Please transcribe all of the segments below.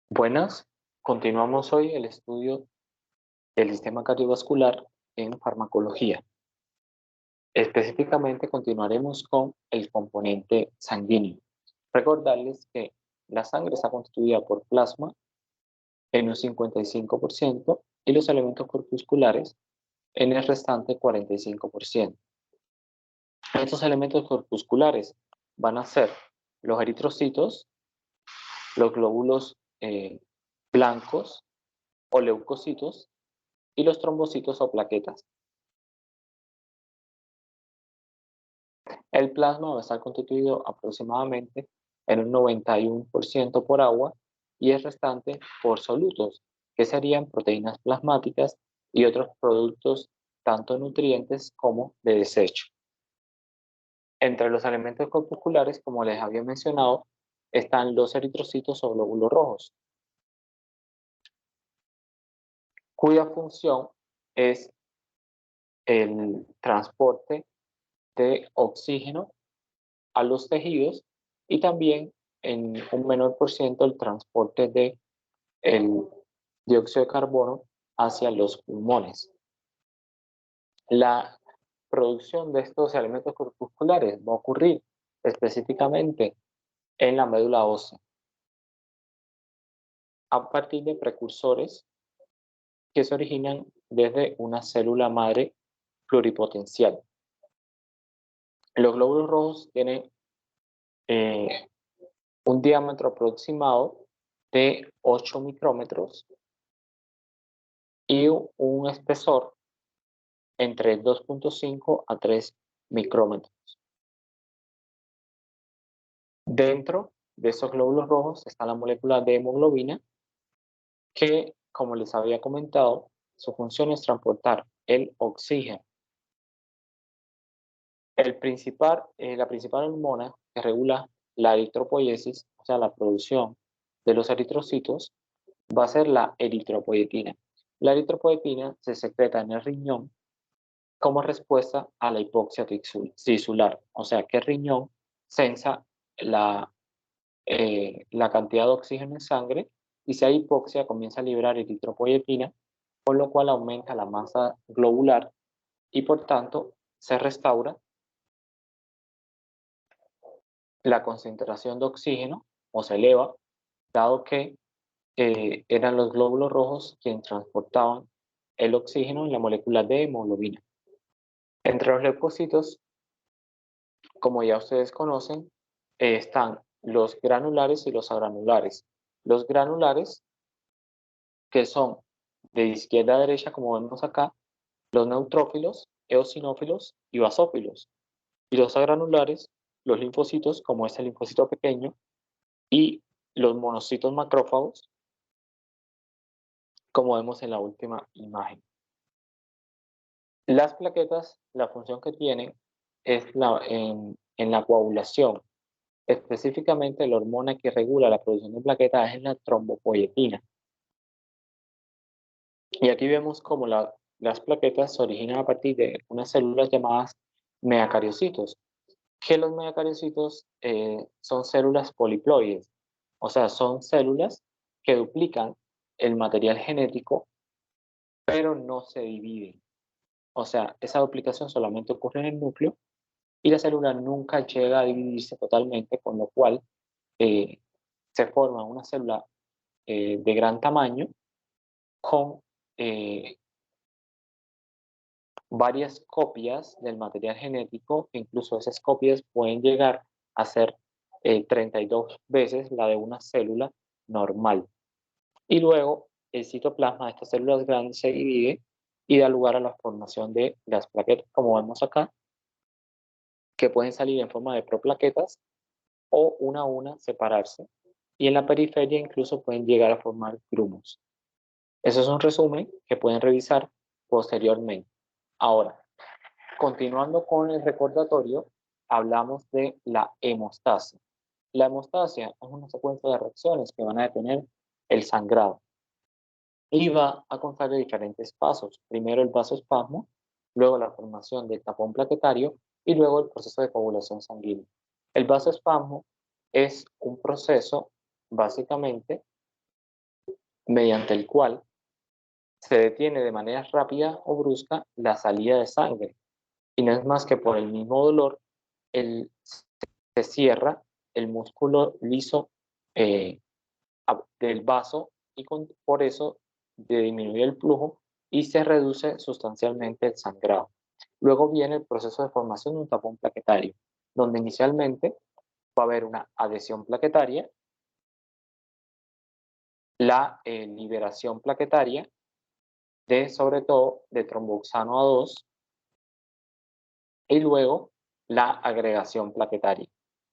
Buenas, continuamos hoy el estudio del sistema cardiovascular en farmacología. Específicamente continuaremos con el componente sanguíneo. Recordarles que la sangre está constituida por plasma en un 55% y los elementos corpusculares en el restante 45%. Estos elementos corpusculares van a ser los eritrocitos, los glóbulos blancos o leucocitos y los trombocitos o plaquetas. El plasma va a estar constituido aproximadamente en un 91% por agua y el restante por solutos, que serían proteínas plasmáticas y otros productos tanto nutrientes como de desecho. Entre los elementos corpusculares, como les había mencionado, están los eritrocitos o glóbulos rojos, cuya función es el transporte de oxígeno a los tejidos y también en un menor por ciento el transporte de el dióxido de carbono hacia los pulmones. La producción de estos elementos corpusculares va a ocurrir específicamente en la médula ósea a partir de precursores que se originan desde una célula madre pluripotencial. Los glóbulos rojos tienen un diámetro aproximado de 8 micrómetros y un espesor entre 2.5 a 3 micrómetros. Dentro de esos glóbulos rojos está la molécula de hemoglobina, que, como les había comentado, su función es transportar el oxígeno. La principal hormona que regula la eritropoiesis, o sea, la producción de los eritrocitos, va a ser la eritropoietina. La eritropoietina se secreta en el riñón como respuesta a la hipoxia tisular, o sea que el riñón sensa la cantidad de oxígeno en sangre y si hay hipoxia comienza a liberar eritropoietina, con lo cual aumenta la masa globular y por tanto se restaura la concentración de oxígeno o se eleva, dado que eran los glóbulos rojos quienes transportaban el oxígeno en la molécula de hemoglobina. Entre los leucocitos, como ya ustedes conocen, están los granulares y los agranulares. Los granulares, que son de izquierda a derecha, como vemos acá, los neutrófilos, eosinófilos y basófilos. Y los agranulares, los linfocitos, como es el linfocito pequeño, y los monocitos macrófagos, como vemos en la última imagen. Las plaquetas, la función que tienen es en la coagulación. Específicamente, la hormona que regula la producción de plaquetas es la trombopoietina. Y aquí vemos cómo las plaquetas se originan a partir de unas células llamadas megacariocitos, que los megacariocitos son células poliploides, o sea, son células que duplican el material genético, pero no se dividen. O sea, esa duplicación solamente ocurre en el núcleo y la célula nunca llega a dividirse totalmente, con lo cual se forma una célula de gran tamaño con varias copias del material genético, que incluso esas copias pueden llegar a ser 32 veces la de una célula normal. Y luego el citoplasma de estas células grandes se divide y da lugar a la formación de las plaquetas, como vemos acá, que pueden salir en forma de proplaquetas o una a una separarse. Y en la periferia incluso pueden llegar a formar grumos. Eso es un resumen que pueden revisar posteriormente. Ahora, continuando con el recordatorio, hablamos de la hemostasia. La hemostasia es una secuencia de reacciones que van a detener el sangrado y va a constar de diferentes pasos. Primero el vasoespasmo, luego la formación del tapón plaquetario y luego el proceso de coagulación sanguínea. El vasoespasmo es un proceso, básicamente, mediante el cual se detiene de manera rápida o brusca la salida de sangre, y no es más que por el mismo dolor, se cierra el músculo liso eh, del vaso y por eso disminuye el flujo y se reduce sustancialmente el sangrado. Luego viene el proceso de formación de un tapón plaquetario, donde inicialmente va a haber una adhesión plaquetaria, la liberación plaquetaria de sobre todo de tromboxano A2 y luego la agregación plaquetaria.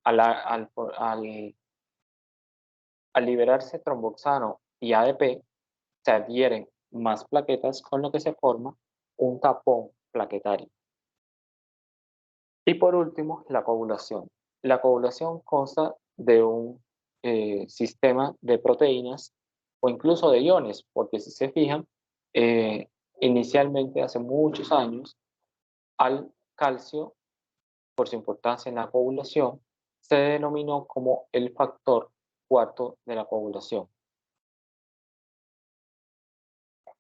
Al, al, al, al liberarse tromboxano y ADP, se adhieren más plaquetas, con lo que se forma un tapón plaquetario. Y por último, la coagulación. La coagulación consta de un sistema de proteínas o incluso de iones, porque si se fijan, eh, inicialmente hace muchos años, al calcio, por su importancia en la coagulación, se denominó como el factor cuarto de la coagulación.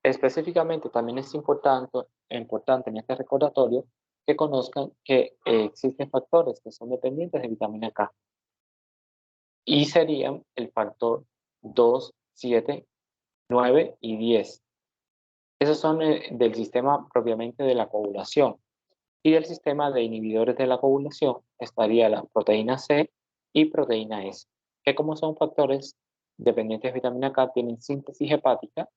Específicamente, también es importante en este recordatorio que conozcan que existen factores que son dependientes de vitamina K y serían el factor 2, 7, 9 y 10. Esos son del sistema propiamente de la coagulación. Y del sistema de inhibidores de la coagulación estaría la proteína C y proteína S, que como son factores dependientes de vitamina K, tienen síntesis hepática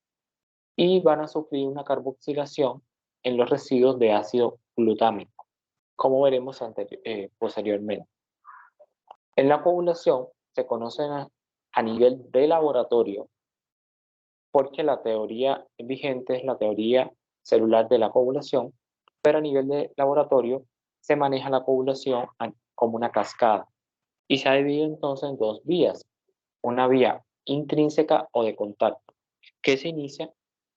y van a sufrir una carboxilación en los residuos de ácido glutámico, como veremos posteriormente. En la coagulación se conocen a nivel de laboratorio, porque la teoría vigente es la teoría celular de la coagulación, pero a nivel de laboratorio se maneja la coagulación como una cascada y se ha dividido entonces en dos vías, una vía intrínseca o de contacto, que se inicia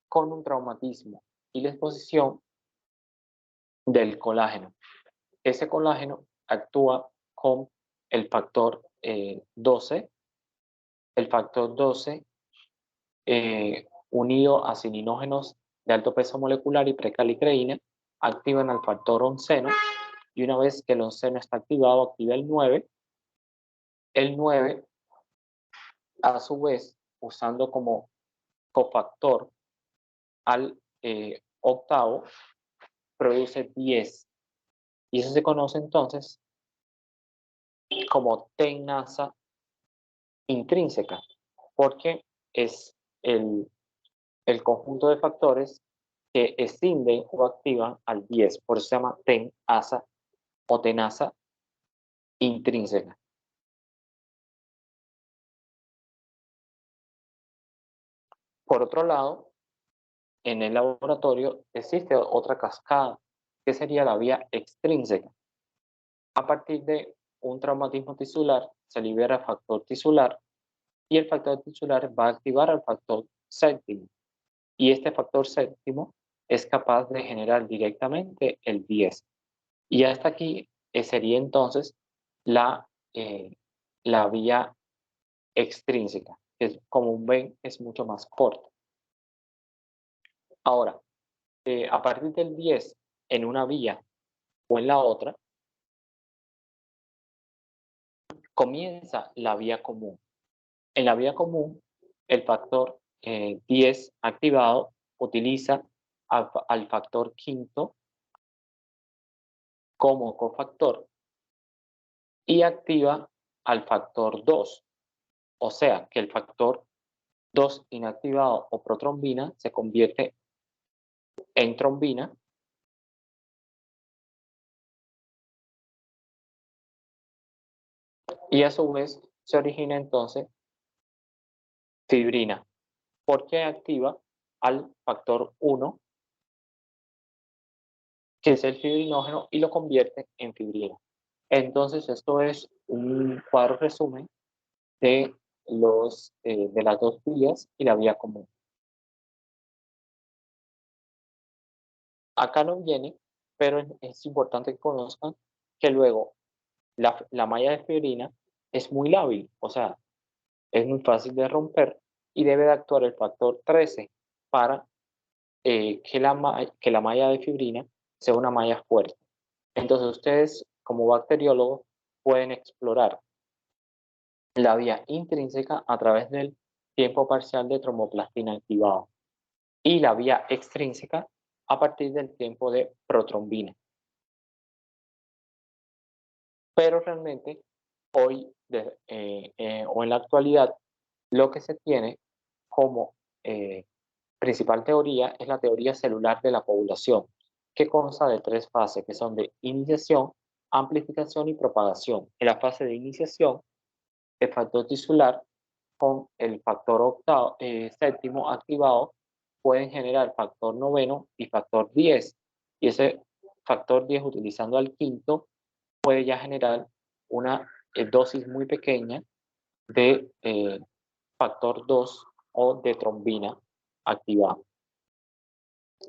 con un traumatismo y la exposición del colágeno. Ese colágeno actúa con el factor 12, el factor 12 unido a cininógenos de alto peso molecular y precalicreína, activan al factor onceno y una vez que el onceno está activado, activa el 9. El 9, a su vez, usando como cofactor al octavo, produce 10. Y eso se conoce entonces como tenasa intrínseca, porque es el conjunto de factores que escinden o activan al 10, por eso se llama tenasa o tenaza intrínseca. Por otro lado, en el laboratorio existe otra cascada, que sería la vía extrínseca. A partir de un traumatismo tisular, se libera factor tisular y el factor tisular va a activar al factor séptimo. Y este factor séptimo es capaz de generar directamente el 10. Y hasta aquí sería entonces la, eh, la vía extrínseca, que como ven es mucho más corta. Ahora, a partir del 10 en una vía o en la otra, comienza la vía común. En la vía común, el factor 10 activado utiliza al factor quinto como cofactor y activa al factor 2. O sea que el factor 2 inactivado o protrombina se convierte en trombina y a su vez se origina entonces fibrina, porque activa al factor 1, que es el fibrinógeno, y lo convierte en fibrina. Entonces, esto es un cuadro resumen de, de las dos vías y la vía común. Acá no viene, pero es importante que conozcan que luego la malla de fibrina es muy lábil, o sea, es muy fácil de romper y debe de actuar el factor 13 para que la malla de fibrina sea una malla fuerte. Entonces ustedes como bacteriólogos pueden explorar la vía intrínseca a través del tiempo parcial de tromboplastina activado y la vía extrínseca a partir del tiempo de protrombina. Pero realmente hoy o en la actualidad lo que se tiene como principal teoría es la teoría celular de la población, que consta de tres fases, que son de iniciación, amplificación y propagación. En la fase de iniciación, el factor tisular con el factor séptimo activado pueden generar factor noveno y factor 10. Y ese factor 10 utilizando al quinto puede ya generar una dosis muy pequeña de factor 2 o de trombina activada.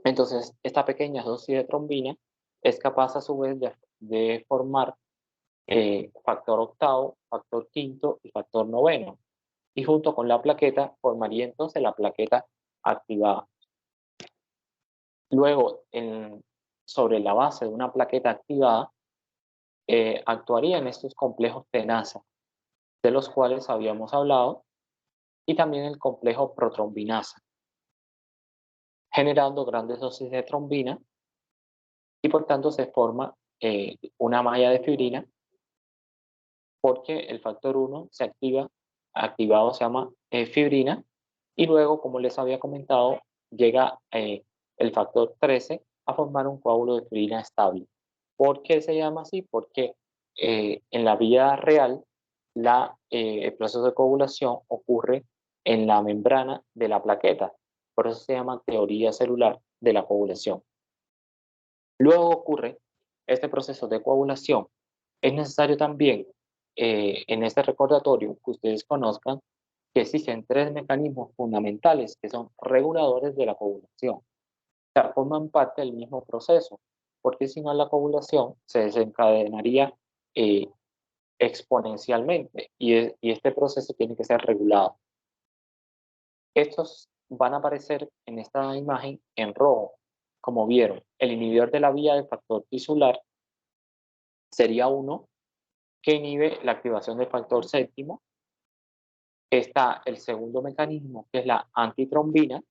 Entonces, esta pequeña dosis de trombina es capaz a su vez de formar factor octavo, factor quinto y factor noveno. Y junto con la plaqueta formaría entonces la plaqueta activada. Luego, sobre la base de una plaqueta activada, actuarían estos complejos tenaza, de los cuales habíamos hablado, y también el complejo protrombinasa, generando grandes dosis de trombina y por tanto se forma una malla de fibrina porque el factor 1 se activado se llama fibrina y luego, como les había comentado, llega el factor 13 a formar un coágulo de fibrina estable. ¿Por qué se llama así? Porque en la vida real el proceso de coagulación ocurre en la membrana de la plaqueta. Por eso se llama teoría celular de la coagulación. Luego ocurre este proceso de coagulación. Es necesario también en este recordatorio que ustedes conozcan que existen tres mecanismos fundamentales que son reguladores de la coagulación. O sea, forman parte del mismo proceso, porque si no la coagulación se desencadenaría eh, exponencialmente y este proceso tiene que ser regulado. Estos van a aparecer en esta imagen en rojo, como vieron. El inhibidor de la vía del factor tisular sería uno que inhibe la activación del factor séptimo. Está el segundo mecanismo, que es la antitrombina,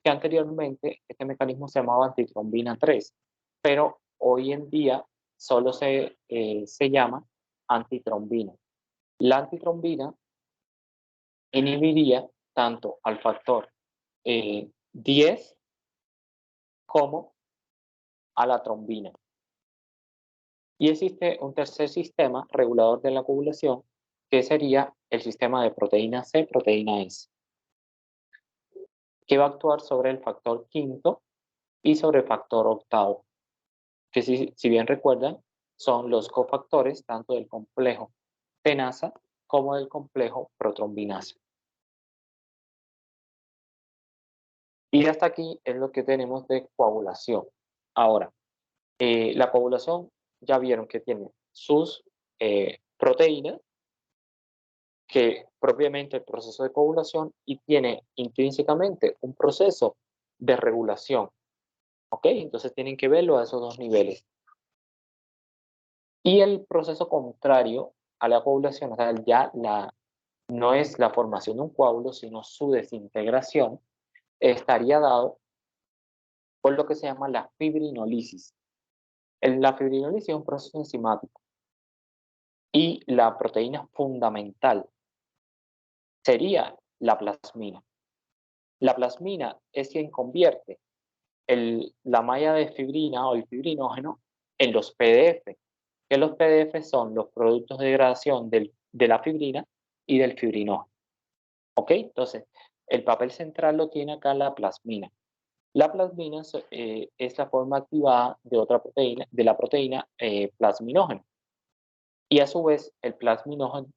que anteriormente este mecanismo se llamaba antitrombina 3, pero hoy en día solo se llama antitrombina. La antitrombina inhibiría tanto al factor 10 como a la trombina. Y existe un tercer sistema regulador de la coagulación, que sería el sistema de proteína C, proteína S, que va a actuar sobre el factor quinto y sobre el factor octavo, que si bien recuerdan, son los cofactores tanto del complejo tenasa como del complejo protrombinasa. Y hasta aquí es lo que tenemos de coagulación. Ahora, la coagulación ya vieron que tiene sus proteínas, que propiamente el proceso de coagulación y tiene intrínsecamente un proceso de regulación. ¿Ok? Entonces tienen que verlo a esos dos niveles. Y el proceso contrario a la coagulación, o sea, no es la formación de un coágulo, sino su desintegración, estaría dado por lo que se llama la fibrinolisis. La fibrinolisis es un proceso enzimático y la proteína fundamental sería la plasmina. La plasmina es quien convierte la malla de fibrina o el fibrinógeno en los PDF, que los PDF son los productos de degradación de la fibrina y del fibrinógeno. ¿Ok? Entonces, el papel central lo tiene acá la plasmina. La plasmina es la forma activada de otra proteína, de la proteína plasminógeno. Y a su vez, el plasminógeno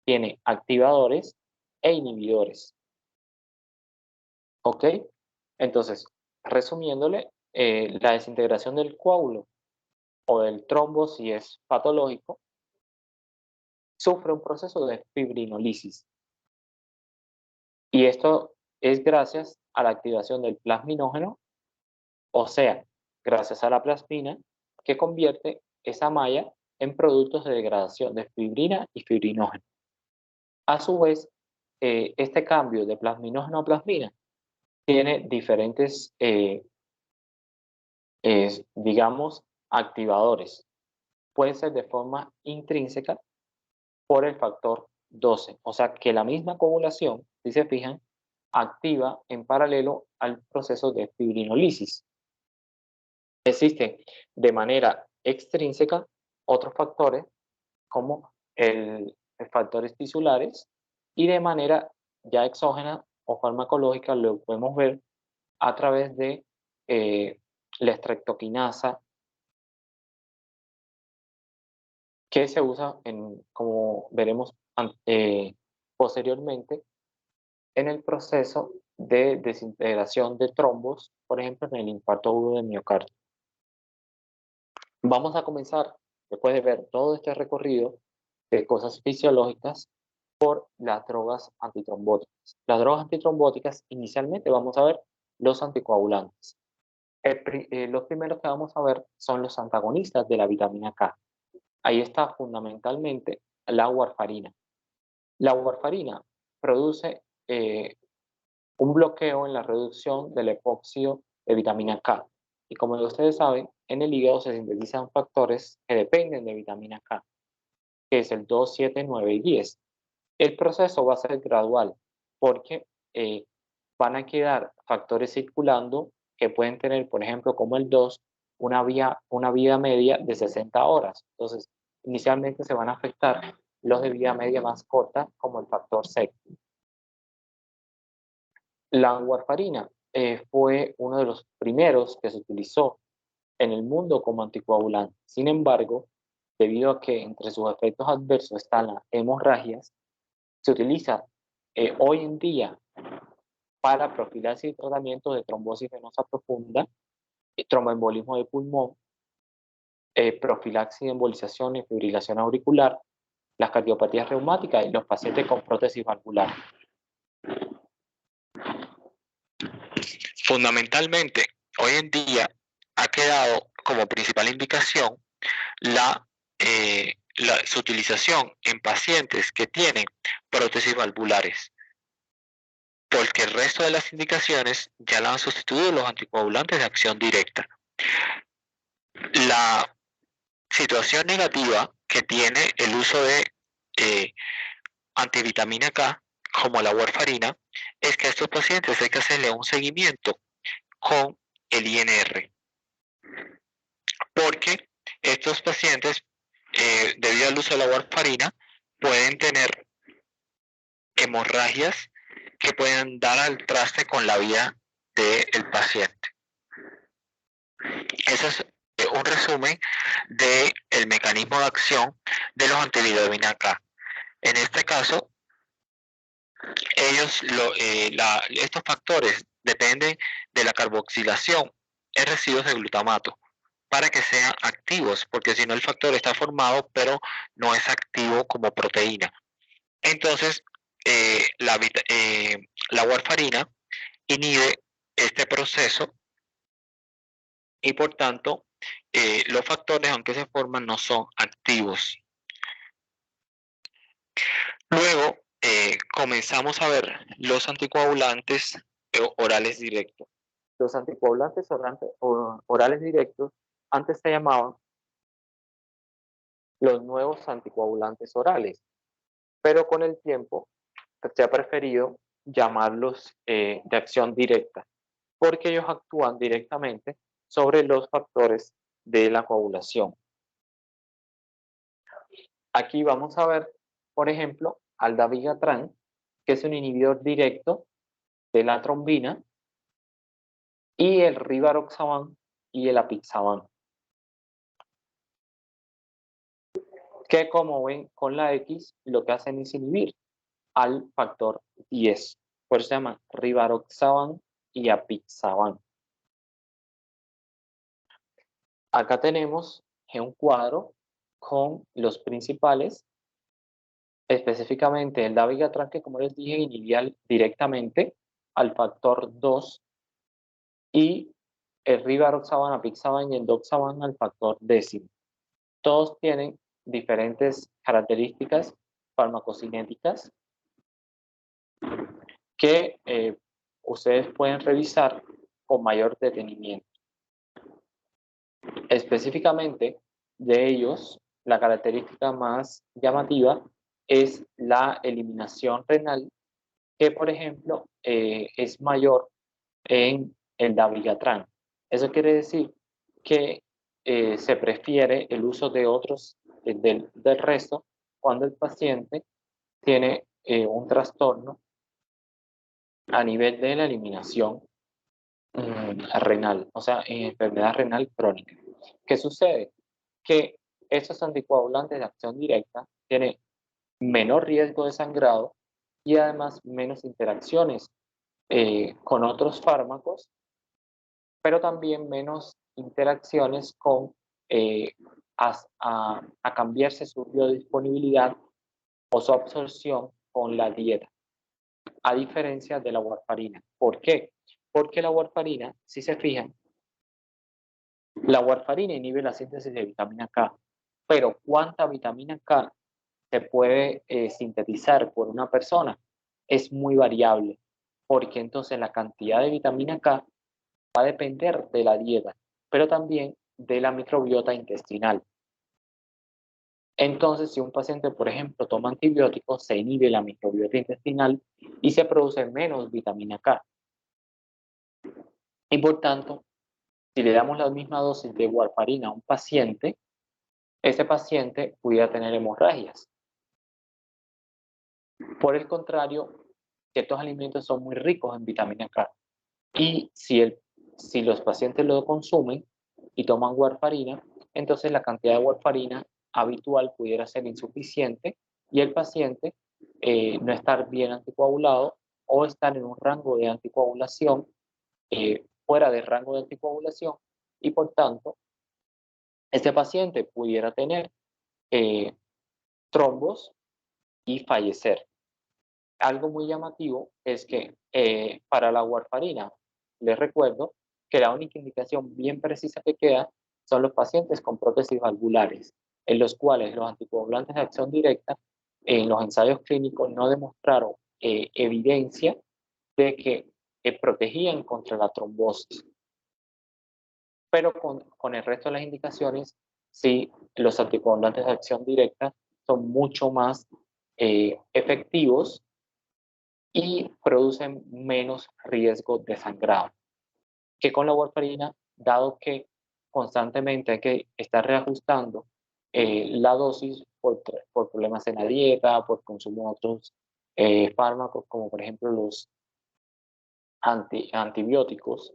tiene activadores e inhibidores. ¿Ok? Entonces, resumiéndole, la desintegración del coágulo o del trombo, si es patológico, sufre un proceso de fibrinolisis. Y esto es gracias a la activación del plasminógeno, o sea, gracias a la plasmina, que convierte esa malla en productos de degradación de fibrina y fibrinógeno. A su vez, este cambio de plasminógeno a plasmina tiene diferentes, digamos, activadores. Puede ser de forma intrínseca por el factor 12. O sea que la misma coagulación, si se fijan, activa en paralelo al proceso de fibrinolisis. Existen de manera extrínseca otros factores como factores tisulares y de manera ya exógena o farmacológica lo podemos ver a través de la estreptoquinasa que se usa como veremos posteriormente en el proceso de desintegración de trombos, por ejemplo, en el infarto agudo de miocardio. Vamos a comenzar, después de ver todo este recorrido de cosas fisiológicas, por las drogas antitrombóticas. Las drogas antitrombóticas, inicialmente vamos a ver los anticoagulantes. Los primeros que vamos a ver son los antagonistas de la vitamina K. Ahí está fundamentalmente la warfarina. La warfarina produce un bloqueo en la reducción del epóxido de vitamina K. Y como ustedes saben, en el hígado se sintetizan factores que dependen de vitamina K, que es el 2, 7, 9 y 10. El proceso va a ser gradual porque van a quedar factores circulando que pueden tener, por ejemplo, como el 2, una vida media de 60 horas. Entonces, inicialmente se van a afectar los de vida media más corta, como el factor 6. La warfarina fue uno de los primeros que se utilizó en el mundo como anticoagulante. Sin embargo, debido a que entre sus efectos adversos están las hemorragias, se utiliza hoy en día para profilaxis y tratamiento de trombosis venosa profunda, tromboembolismo de pulmón, profilaxis de embolización y fibrilación auricular, las cardiopatías reumáticas y los pacientes con prótesis valvular. Fundamentalmente, hoy en día ha quedado como principal indicación su utilización en pacientes que tienen prótesis valvulares, porque el resto de las indicaciones ya la han sustituido los anticoagulantes de acción directa. La situación negativa que tiene el uso de antivitamina K, como la warfarina, es que a estos pacientes hay que hacerle un seguimiento con el INR, porque estos pacientes, debido al uso de la warfarina, pueden tener hemorragias que pueden dar al traste con la vida del paciente. Eso es un resumen del mecanismo de acción de los antivitamina K. En este caso, estos factores dependen de la carboxilación en residuos de glutamato para que sean activos, porque si no el factor está formado pero no es activo como proteína. Entonces, la warfarina inhibe este proceso y por tanto los factores, aunque se forman, no son activos. Luego comenzamos a ver los anticoagulantes orales directos. Los anticoagulantes orales directos antes se llamaban los nuevos anticoagulantes orales, pero con el tiempo se ha preferido llamarlos de acción directa, porque ellos actúan directamente sobre los factores de la coagulación. Aquí vamos a ver, por ejemplo, al dabigatran, que es un inhibidor directo de la trombina, y el rivaroxaban y el apixaban, que como ven con la X, lo que hacen es inhibir al factor 10. Por eso se llaman rivaroxaban y apixaban. Acá tenemos un cuadro con los principales Específicamente el dabigatran, que como les dije, inhibía directamente al factor 2, y el rivaroxaban, apixaban y el doxaban al factor 10. Todos tienen diferentes características farmacocinéticas que ustedes pueden revisar con mayor detenimiento. Específicamente de ellos, la característica más llamativa es la eliminación renal, que por ejemplo es mayor en el dabigatran. Eso quiere decir que se prefiere el uso de otros del resto cuando el paciente tiene un trastorno a nivel de la eliminación renal, o sea, en enfermedad renal crónica. ¿Qué sucede? Que estos anticoagulantes de acción directa tienen menor riesgo de sangrado y además menos interacciones con otros fármacos, pero también menos interacciones con eh, a cambiarse su biodisponibilidad o su absorción con la dieta, a diferencia de la warfarina. ¿Por qué? Porque la warfarina, si se fijan, la warfarina inhibe la síntesis de vitamina K, pero ¿cuánta vitamina K se puede sintetizar por una persona? Es muy variable, porque entonces la cantidad de vitamina K va a depender de la dieta, pero también de la microbiota intestinal. Entonces, si un paciente, por ejemplo, toma antibióticos, se inhibe la microbiota intestinal y se produce menos vitamina K. Y por tanto, si le damos la misma dosis de warfarina a un paciente, ese paciente pudiera tener hemorragias. Por el contrario, ciertos alimentos son muy ricos en vitamina K. Y si los pacientes lo consumen y toman warfarina, entonces la cantidad de warfarina habitual pudiera ser insuficiente y el paciente no estar bien anticoagulado o estar en un rango de anticoagulación fuera del rango de anticoagulación, y por tanto este paciente pudiera tener eh, trombos y fallecer. Algo muy llamativo es que para la warfarina, les recuerdo que la única indicación bien precisa que queda son los pacientes con prótesis valvulares, en los cuales los anticoagulantes de acción directa en los ensayos clínicos no demostraron evidencia de que protegían contra la trombosis. Pero con el resto de las indicaciones, sí, los anticoagulantes de acción directa son mucho más efectivos y producen menos riesgo de sangrado que con la warfarina, dado que constantemente hay que estar reajustando la dosis por problemas en la dieta, por consumo de otros fármacos, como por ejemplo los antibióticos.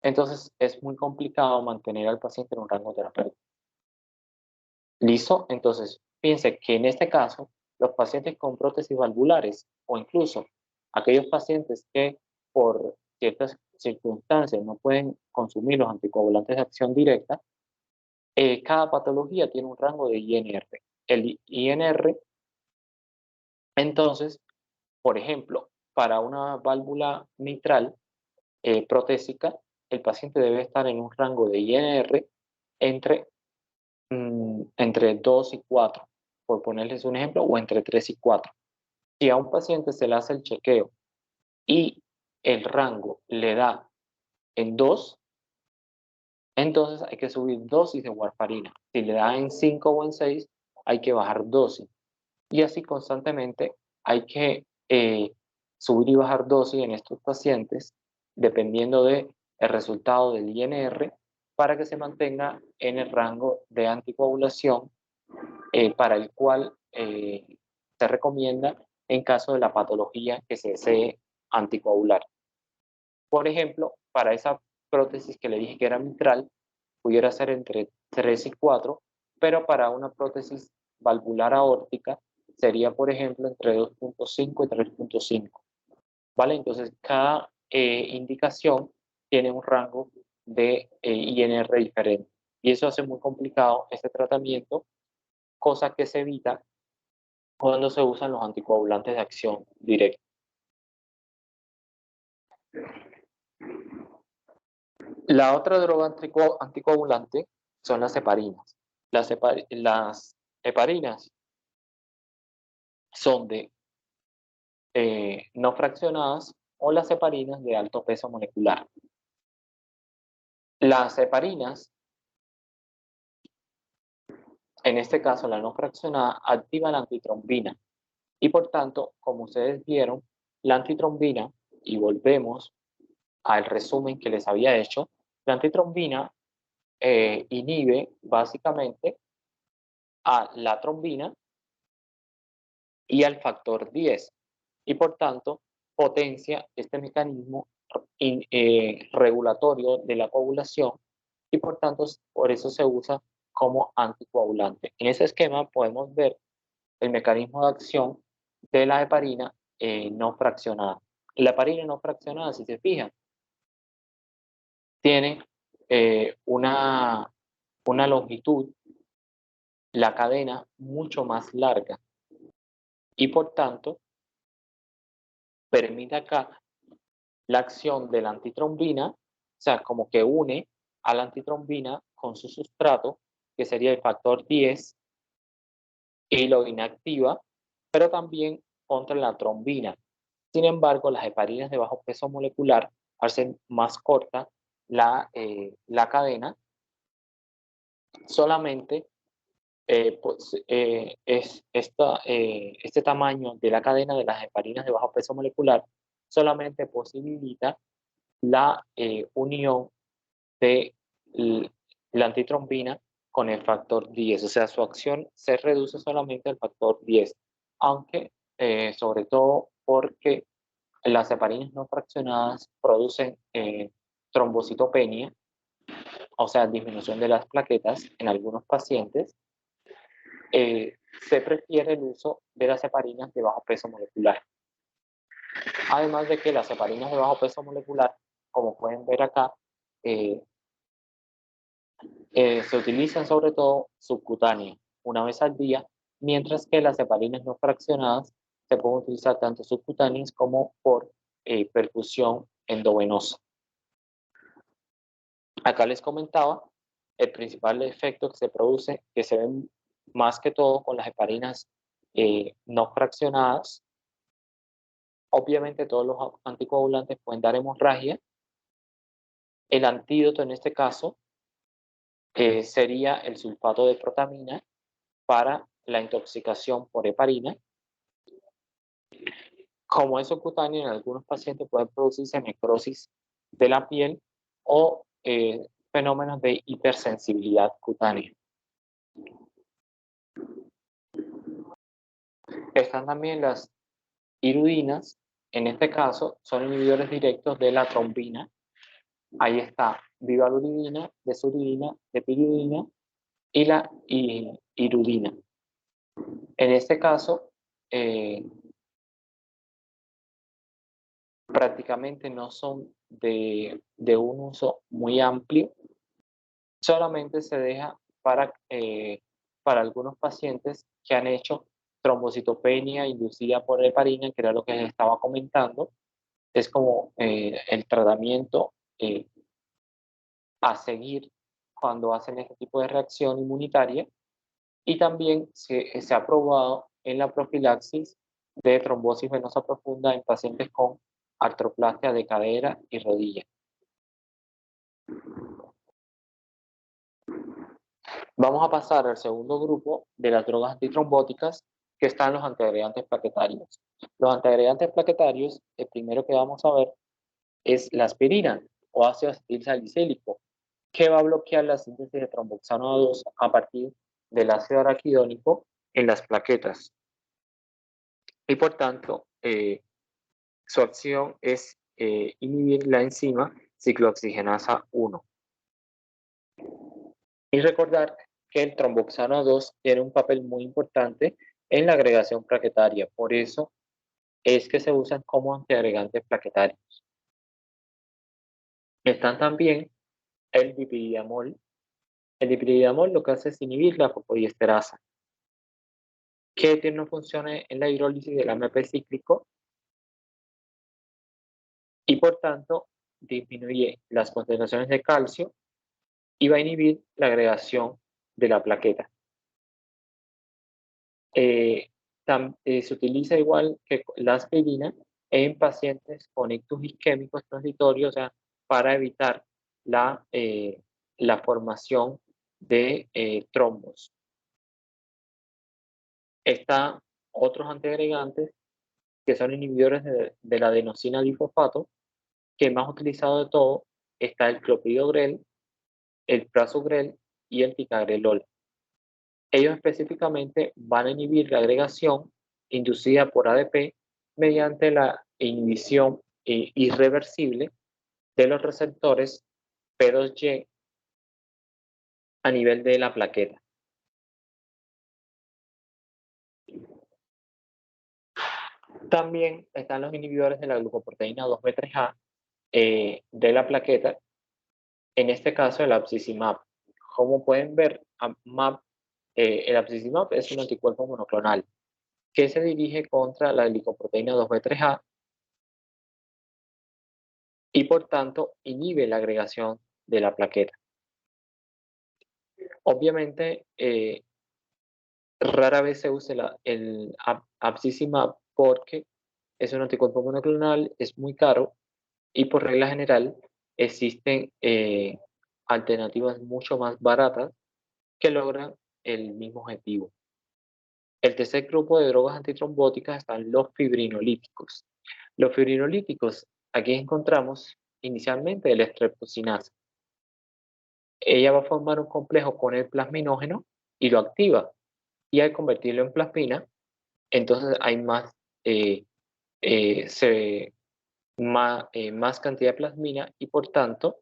Entonces es muy complicado mantener al paciente en un rango terapéutico. ¿Listo? Entonces, piense que en este caso, los pacientes con prótesis valvulares o incluso aquellos pacientes que por ciertas circunstancias no pueden consumir los anticoagulantes de acción directa, cada patología tiene un rango de INR. El INR, entonces, por ejemplo, para una válvula mitral protésica, el paciente debe estar en un rango de INR entre entre 2 y 4, por ponerles un ejemplo, o entre 3 y 4. Si a un paciente se le hace el chequeo y el rango le da en 2, entonces hay que subir dosis de warfarina. Si le da en 5 o en 6, hay que bajar dosis. Y así constantemente hay que subir y bajar dosis en estos pacientes dependiendo del resultado del INR para que se mantenga en el rango de anticoagulación para el cual se recomienda en caso de la patología que se desee anticoagular. Por ejemplo, para esa prótesis que le dije que era mitral, pudiera ser entre 3 y 4, pero para una prótesis valvular aórtica sería, por ejemplo, entre 2.5 y 3.5. ¿Vale? Entonces, cada indicación tiene un rango de INR diferente. Y eso hace muy complicado este tratamiento, cosa que se evita cuando se usan los anticoagulantes de acción directa. La otra droga anticoagulante son las heparinas. Las heparinas son de no fraccionadas o las heparinas de alto peso molecular. Las heparinas, en este caso la no fraccionada, activa la antitrombina y por tanto, como ustedes vieron, la antitrombina, y volvemos al resumen que les había hecho, la antitrombina inhibe básicamente a la trombina y al factor 10 y por tanto potencia este mecanismo regulatorio de la coagulación y por tanto por eso se usa como anticoagulante. En ese esquema podemos ver el mecanismo de acción de la heparina no fraccionada. La heparina no fraccionada, si se fijan, tiene una longitud, la cadena, mucho más larga y por tanto permite acá la acción de la antitrombina, o sea, como que une a la antitrombina con su sustrato, que sería el factor 10, y lo inactiva, pero también contra la trombina. Sin embargo, las heparinas de bajo peso molecular hacen más corta la cadena, solamente este tamaño de la cadena de las heparinas de bajo peso molecular solamente posibilita la unión de la antitrombina con el factor 10, o sea, su acción se reduce solamente al factor 10, aunque sobre todo porque las heparinas no fraccionadas producen trombocitopenia, o sea, disminución de las plaquetas en algunos pacientes, se prefiere el uso de las heparinas de bajo peso molecular. Además de que las heparinas de bajo peso molecular, como pueden ver acá, se utilizan sobre todo subcutánea, una vez al día, mientras que las heparinas no fraccionadas se pueden utilizar tanto subcutáneas como por perfusión endovenosa. Acá les comentaba el principal efecto que se produce, que se ven más que todo con las heparinas no fraccionadas. Obviamente todos los anticoagulantes pueden dar hemorragia. El antídoto en este caso sería el sulfato de protamina para la intoxicación por heparina. Como es subcutáneo, en algunos pacientes puede producirse necrosis de la piel o fenómenos de hipersensibilidad cutánea. Están también las iridinas, en este caso son inhibidores directos de la trombina. Ahí está vivaluridina, desuridina, depiridina y la irudina. En este caso, prácticamente no son de un uso muy amplio, solamente se deja para algunos pacientes que han hecho trombocitopenia inducida por heparina, que era lo que les estaba comentando. Es como el tratamiento a seguir cuando hacen este tipo de reacción inmunitaria, y también se ha probado en la profilaxis de trombosis venosa profunda en pacientes con artroplasia de cadera y rodilla. Vamos a pasar al segundo grupo de las drogas antitrombóticas, que están los antiagregantes plaquetarios. Los antiagregantes plaquetarios, el primero que vamos a ver es la aspirina o ácido acetil salicílico, que va a bloquear la síntesis de tromboxano 2 a partir del ácido araquidónico en las plaquetas. Y por tanto, su acción es inhibir la enzima ciclooxigenasa 1. Y recordar que el tromboxano 2 tiene un papel muy importante en la agregación plaquetaria, por eso es que se usan como antiagregantes plaquetarios. Están también el dipiridiamol. El dipiridiamol lo que hace es inhibir la fosfodiesterasa, que tiene una función en la hidrólisis del AMP cíclico y por tanto disminuye las concentraciones de calcio y va a inhibir la agregación de la plaqueta. Se utiliza igual que la aspirina en pacientes con ictus isquémicos transitorios, o sea, para evitar la formación de trombos. Están otros antiagregantes que son inhibidores de la adenosina difosfato, que el más utilizado de todo está el clopidogrel, el prasugrel y el ticagrelol. Ellos específicamente van a inhibir la agregación inducida por ADP mediante la inhibición irreversible de los receptores P2Y a nivel de la plaqueta. También están los inhibidores de la glucoproteína 2B3A de la plaqueta, en este caso el abscimab. Como pueden ver, el abscimab es un anticuerpo monoclonal que se dirige contra la glicoproteína 2B3A y por tanto inhibe la agregación de la plaqueta. Obviamente, rara vez se usa el abscimab porque es un anticuerpo monoclonal, es muy caro y por regla general existen alternativas mucho más baratas que logran el mismo objetivo. El tercer grupo de drogas antitrombóticas están los fibrinolíticos. Los fibrinolíticos, aquí encontramos inicialmente el streptocinasa. Ella va a formar un complejo con el plasminógeno y lo activa. Y al convertirlo en plasmina, entonces hay más, más cantidad de plasmina y por tanto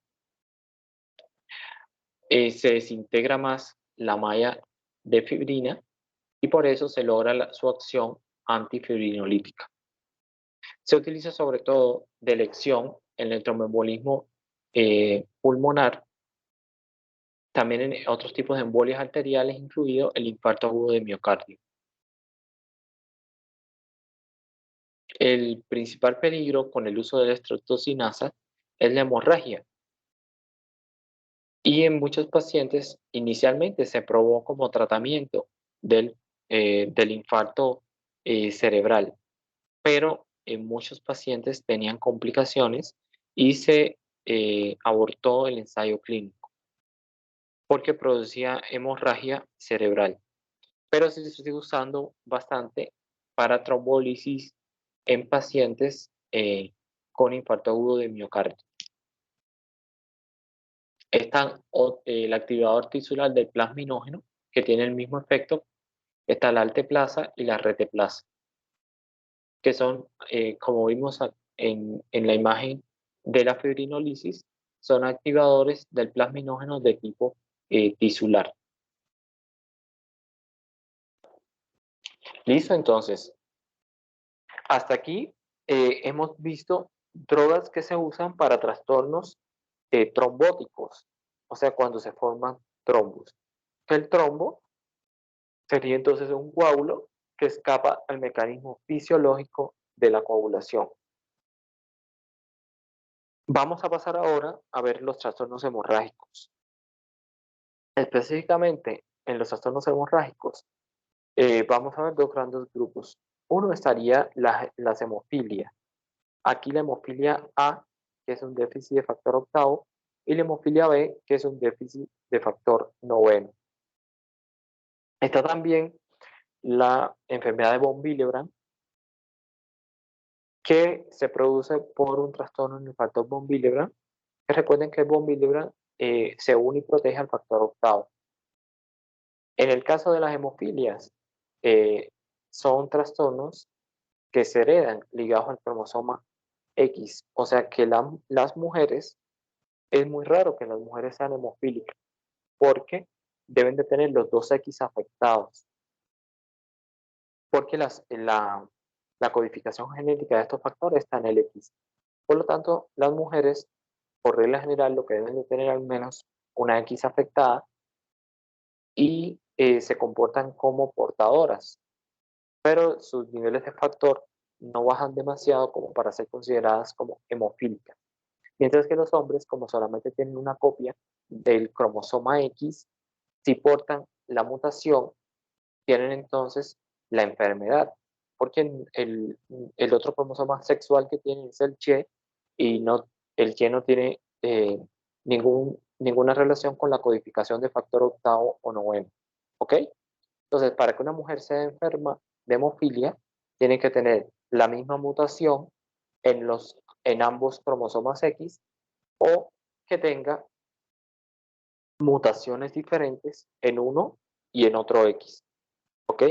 se desintegra más la malla de fibrina y por eso se logra su acción antifibrinolítica. Se utiliza sobre todo de elección en el tromboembolismo pulmonar, también en otros tipos de embolias arteriales, incluido el infarto agudo de miocardio. El principal peligro con el uso de la streptocinasa es la hemorragia. Y en muchos pacientes inicialmente se probó como tratamiento del infarto cerebral, pero en muchos pacientes tenían complicaciones y se abortó el ensayo clínico porque producía hemorragia cerebral. Pero sí se sigue usando bastante para trombólisis en pacientes con infarto agudo de miocardio. Está el activador tisular del plasminógeno, que tiene el mismo efecto. Está la alteplasa y la reteplasa, que son, como vimos en la imagen de la fibrinolisis, son activadores del plasminógeno de tipo tisular. Listo, entonces, hasta aquí hemos visto drogas que se usan para trastornos trombóticos, o sea, cuando se forman trombos. El trombo sería entonces un coágulo que escapa al mecanismo fisiológico de la coagulación. Vamos a pasar ahora a ver los trastornos hemorrágicos. Específicamente en los trastornos hemorrágicos, vamos a ver dos grandes grupos. Uno estaría las hemofilias. Aquí la hemofilia A, que es un déficit de factor octavo, y la hemofilia B, que es un déficit de factor noveno. Está también la enfermedad de von Willebrand, que se produce por un trastorno en el factor von Willebrand. Que recuerden que el von Willebrand se une y protege al factor octavo. En el caso de las hemofilias, son trastornos que se heredan ligados al cromosoma X. O sea que las mujeres, es muy raro que las mujeres sean hemofílicas, porque deben de tener los dos X afectados. Porque la codificación genética de estos factores está en el X. Por lo tanto, las mujeres, por regla general, lo que deben de tener al menos una X afectada y se comportan como portadoras pero sus niveles de factor no bajan demasiado como para ser consideradas como hemofílicas. Mientras que los hombres, como solamente tienen una copia del cromosoma X, si portan la mutación, tienen entonces la enfermedad, porque el otro cromosoma sexual que tienen es el Y, y el Y no tiene ninguna relación con la codificación de factor octavo o noveno. ¿Ok? Entonces, para que una mujer sea enferma de hemofilia, tiene que tener la misma mutación en ambos cromosomas X o que tenga mutaciones diferentes en uno y en otro X. ¿Ok?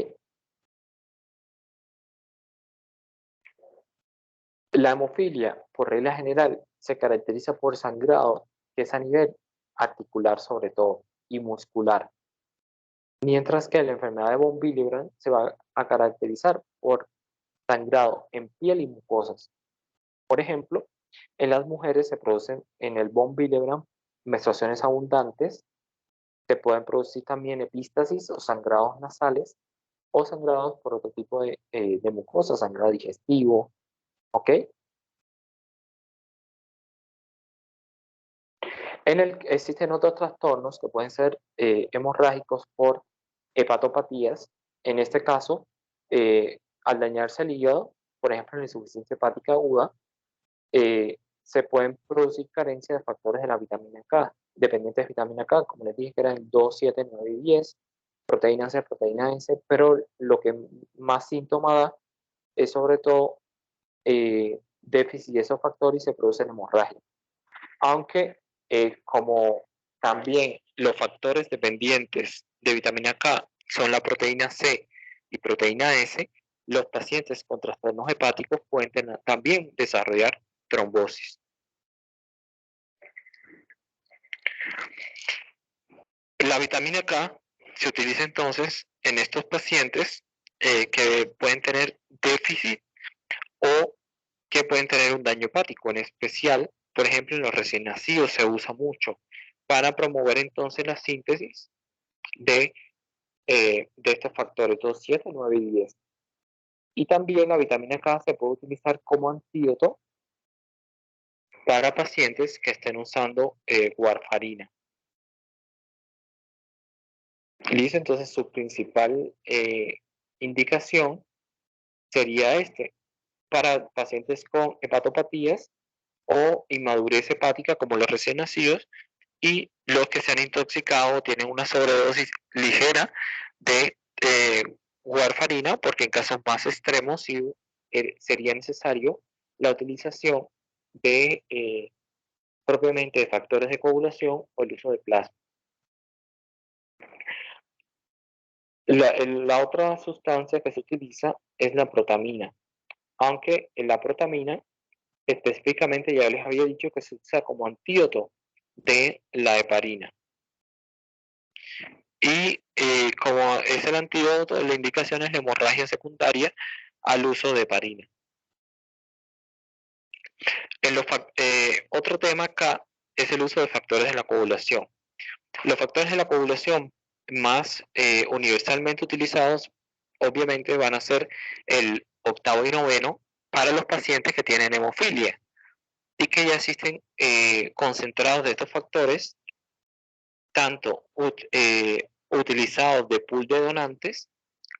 La hemofilia, por regla general, se caracteriza por sangrado, que es a nivel articular sobre todo, y muscular. Mientras que la enfermedad de von Willebrand se va a caracterizar por sangrado en piel y mucosas. Por ejemplo, en las mujeres se producen en el von Willebrand menstruaciones abundantes, se pueden producir también epístasis o sangrados nasales o sangrados por otro tipo de mucosas, sangrado digestivo, ¿ok? Existen otros trastornos que pueden ser hemorrágicos por hepatopatías. En este caso, al dañarse el hígado, por ejemplo, en la insuficiencia hepática aguda, se pueden producir carencias de factores de la vitamina K, dependientes de vitamina K, como les dije, que eran 2, 7, 9 y 10, proteína C, proteína S, pero lo que más síntoma da es sobre todo déficit de esos factores y se producen hemorragias. Aunque como también los factores dependientes de vitamina K son la proteína C y proteína S, los pacientes con trastornos hepáticos pueden también desarrollar trombosis. La vitamina K se utiliza entonces en estos pacientes que pueden tener déficit o que pueden tener un daño hepático, en especial, por ejemplo, en los recién nacidos se usa mucho para promover entonces la síntesis de estos factores 2, 7, 9 y 10. Y también la vitamina K se puede utilizar como antídoto para pacientes que estén usando warfarina. Listo, entonces su principal indicación sería para pacientes con hepatopatías o inmadurez hepática como los recién nacidos y los que se han intoxicado o tienen una sobredosis ligera de warfarina, porque en casos más extremos sí, sería necesario la utilización de propiamente de factores de coagulación o el uso de plasma. La otra sustancia que se utiliza es la protamina, aunque la protamina específicamente ya les había dicho que se usa como antídoto de la heparina. Y como es el antídoto, la indicación es la hemorragia secundaria al uso de heparina. Otro tema acá es el uso de factores de la coagulación. Los factores de la coagulación más universalmente utilizados obviamente van a ser el octavo y noveno para los pacientes que tienen hemofilia y que ya existen concentrados de estos factores tanto utilizados de pool de donantes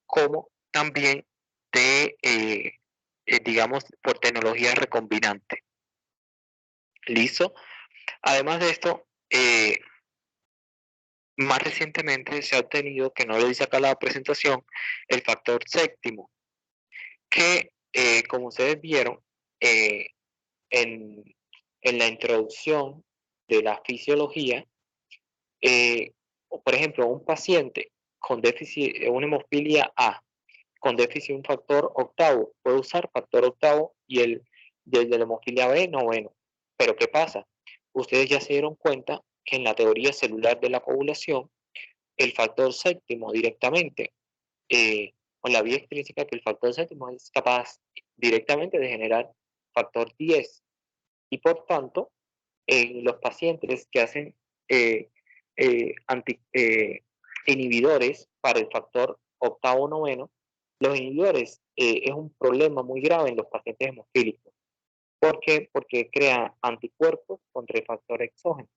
como también digamos, por tecnología recombinante. ¿Listo? Además de esto, más recientemente se ha obtenido, que no lo dice acá la presentación, el factor séptimo, que como ustedes vieron eh, en, en la introducción de la fisiología, por ejemplo, un paciente con déficit, una hemofilia A, con déficit de un factor octavo, puede usar factor octavo y el de la hemofilia B noveno. Pero ¿qué pasa? Ustedes ya se dieron cuenta que en la teoría celular de la coagulación, el factor séptimo directamente, con la vía extrínseca, que el factor séptimo es capaz directamente de generar factor 10. Y por tanto, en los pacientes que hacen eh, eh, anti, eh, inhibidores para el factor octavo noveno, Los inhibidores es un problema muy grave en los pacientes hemofílicos. ¿Por qué? Porque crea anticuerpos contra el factor exógeno.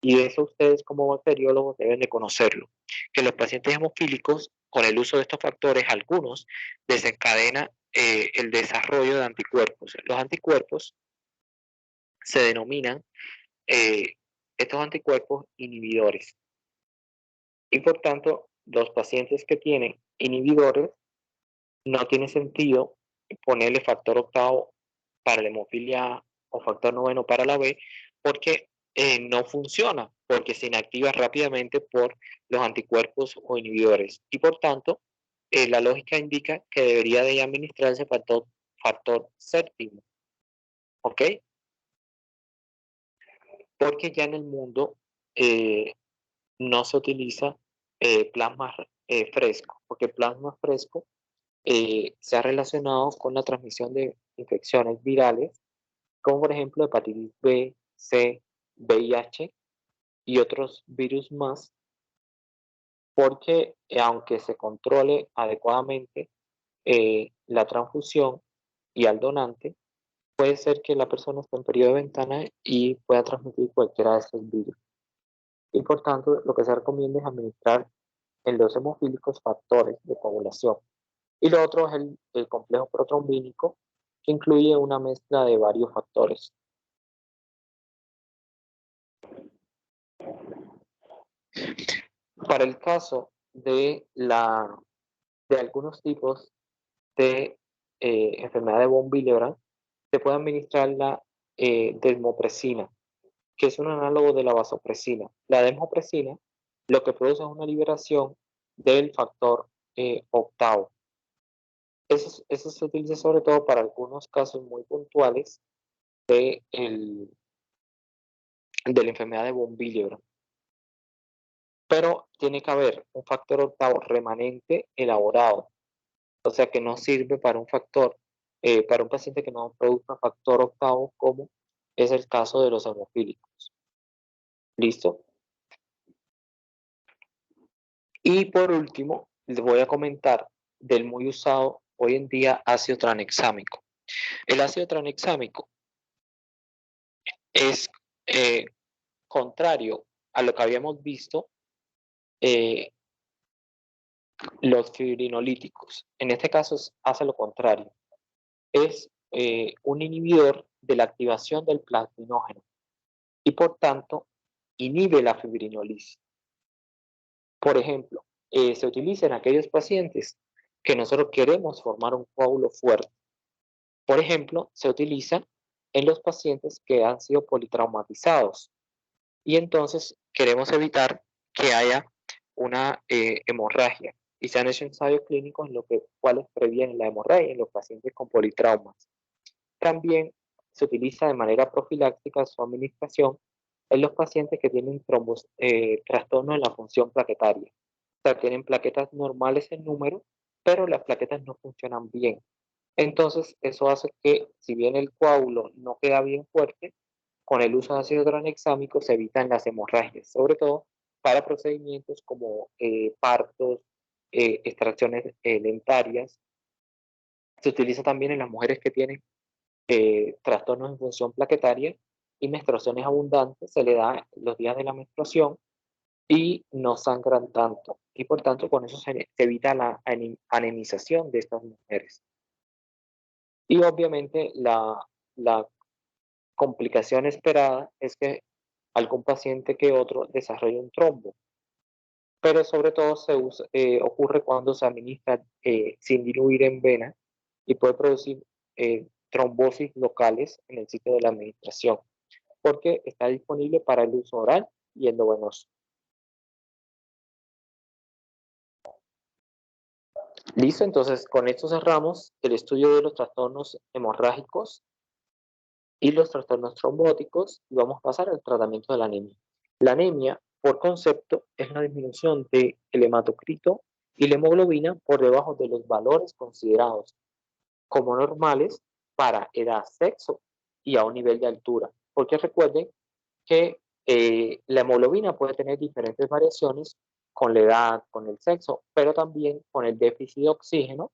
Y eso ustedes como bacteriólogos deben de conocerlo, que los pacientes hemofílicos, con el uso de estos factores, algunos desencadena el desarrollo de anticuerpos. Los anticuerpos se denominan eh, estos anticuerpos inhibidores. Y por tanto, los pacientes que tienen inhibidores, no tiene sentido ponerle factor octavo para la hemofilia o factor noveno para la B, porque no funciona, porque se inactiva rápidamente por los anticuerpos o inhibidores. Y por tanto, la lógica indica que debería de administrarse factor séptimo, ¿ok? Porque ya en el mundo eh, no se utiliza plasma fresco, porque plasma fresco se ha relacionado con la transmisión de infecciones virales, como por ejemplo hepatitis B, C, VIH y otros virus más, porque aunque se controle adecuadamente la transfusión y al donante, puede ser que la persona esté en periodo de ventana y pueda transmitir cualquiera de estos virus. Y por tanto, lo que se recomienda es administrar en los hemofílicos factores de coagulación. Y lo otro es el complejo protrombínico, que incluye una mezcla de varios factores. Para el caso de algunos tipos de enfermedad de von Willebrand, se puede administrar la desmopresina, que es un análogo de la vasopresina. La desmopresina lo que produce es una liberación del factor octavo. Eso se utiliza sobre todo para algunos casos muy puntuales de, de la enfermedad de von Willebrand. Pero tiene que haber un factor octavo remanente elaborado, o sea que no sirve para un factor, para un paciente que no produzca factor octavo, como es el caso de los hemofílicos. ¿Listo? Y por último, les voy a comentar del muy usado hoy en día ácido tranexámico. El ácido tranexámico es contrario a lo que habíamos visto, eh, los fibrinolíticos. En este caso hace lo contrario. Es un inhibidor de la activación del plasminógeno y por tanto inhibe la fibrinolisis. Por ejemplo, se utiliza en aquellos pacientes que nosotros queremos formar un coágulo fuerte. Por ejemplo, se utiliza en los pacientes que han sido politraumatizados y entonces queremos evitar que haya una hemorragia. Y se han hecho ensayos clínicos en los cuales previenen la hemorragia en los pacientes con politraumas. También se utiliza de manera profiláctica su administración en los pacientes que tienen trastorno en la función plaquetaria. O sea, tienen plaquetas normales en número, pero las plaquetas no funcionan bien. Entonces, eso hace que, si bien el coágulo no queda bien fuerte, con el uso de ácido tranexámico se evitan las hemorragias, sobre todo para procedimientos como partos, extracciones dentarias. Se utiliza también en las mujeres que tienen trastornos en función plaquetaria y menstruaciones abundantes, se le da los días de la menstruación y no sangran tanto. Y por tanto, con eso se evita la anemización de estas mujeres. Y obviamente la complicación esperada es que algún paciente que otro desarrolle un trombo, pero sobre todo ocurre cuando se administra sin diluir en vena y puede producir trombosis locales en el sitio de la administración, porque está disponible para el uso oral y endovenoso. Listo, entonces con esto cerramos el estudio de los trastornos hemorrágicos y los trastornos trombóticos y vamos a pasar al tratamiento de la anemia. La anemia, por concepto, es una disminución del hematocrito y la hemoglobina por debajo de los valores considerados como normales para edad, sexo y a un nivel de altura. Porque recuerden que la hemoglobina puede tener diferentes variaciones con la edad, con el sexo, pero también con el déficit de oxígeno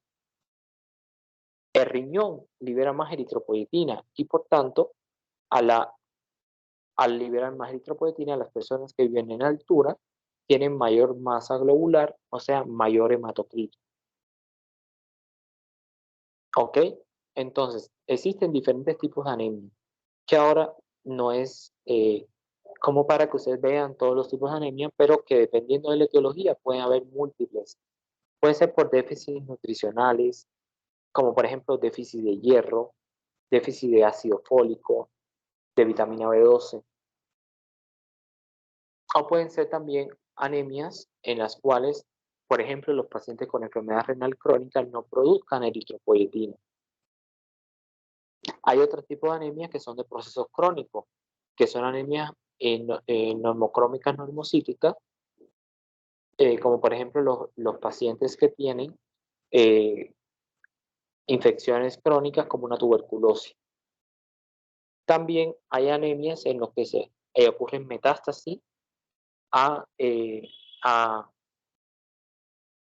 El riñón libera más eritropoyetina y por tanto, al liberar más eritropoyetina, las personas que viven en altura tienen mayor masa globular, o sea, mayor hematocrito. ¿Ok? Entonces, existen diferentes tipos de anemia, que ahora no es como para que ustedes vean todos los tipos de anemia, pero que dependiendo de la etiología pueden haber múltiples. Puede ser por déficits nutricionales, como por ejemplo déficit de hierro, déficit de ácido fólico, de vitamina B12, o pueden ser también anemias en las cuales, por ejemplo, los pacientes con enfermedad renal crónica no produzcan eritropoyetina. Hay otros tipos de anemias que son de procesos crónicos, que son anemias normocrómicas normocíticas, como por ejemplo los pacientes que tienen eh, infecciones crónicas como una tuberculosis. También hay anemias en las que se ocurren metástasis a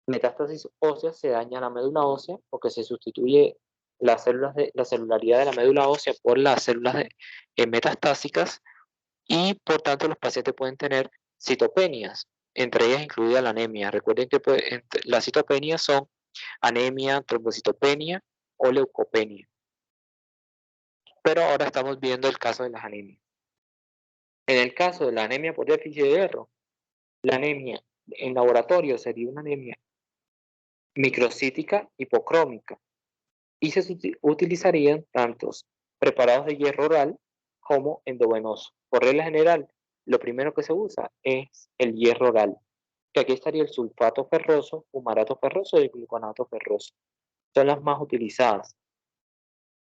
metástasis ósea, se daña la médula ósea porque se sustituye la celularidad de la médula ósea por las células metastásicas y por tanto los pacientes pueden tener citopenias, entre ellas incluida la anemia. Recuerden que las citopenias son anemia, trombocitopenia o leucopenia. Pero ahora estamos viendo el caso de las anemias. En el caso de la anemia por déficit de hierro, la anemia en laboratorio sería una anemia microcítica hipocrómica y se utilizarían tantos preparados de hierro oral como endovenoso. Por regla general, lo primero que se usa es el hierro oral, que aquí estaría el sulfato ferroso, fumarato ferroso y el gluconato ferroso. Son las más utilizadas.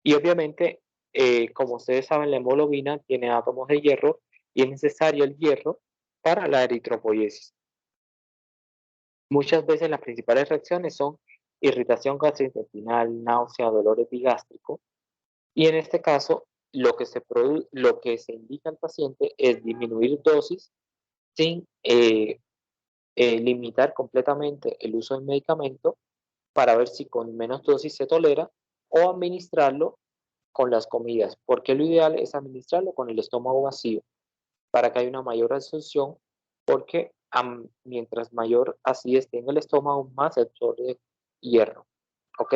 Y obviamente, como ustedes saben, la hemoglobina tiene átomos de hierro y es necesario el hierro para la eritropoyesis. Muchas veces las principales reacciones son irritación gastrointestinal, náusea, dolor epigástrico, y en este caso lo que se indica al paciente es disminuir dosis sin limitar completamente el uso del medicamento para ver si con menos dosis se tolera o administrarlo con las comidas, porque lo ideal es administrarlo con el estómago vacío para que haya una mayor absorción, porque mientras mayor acidez tenga el estómago, más se absorbe hierro. ¿Ok?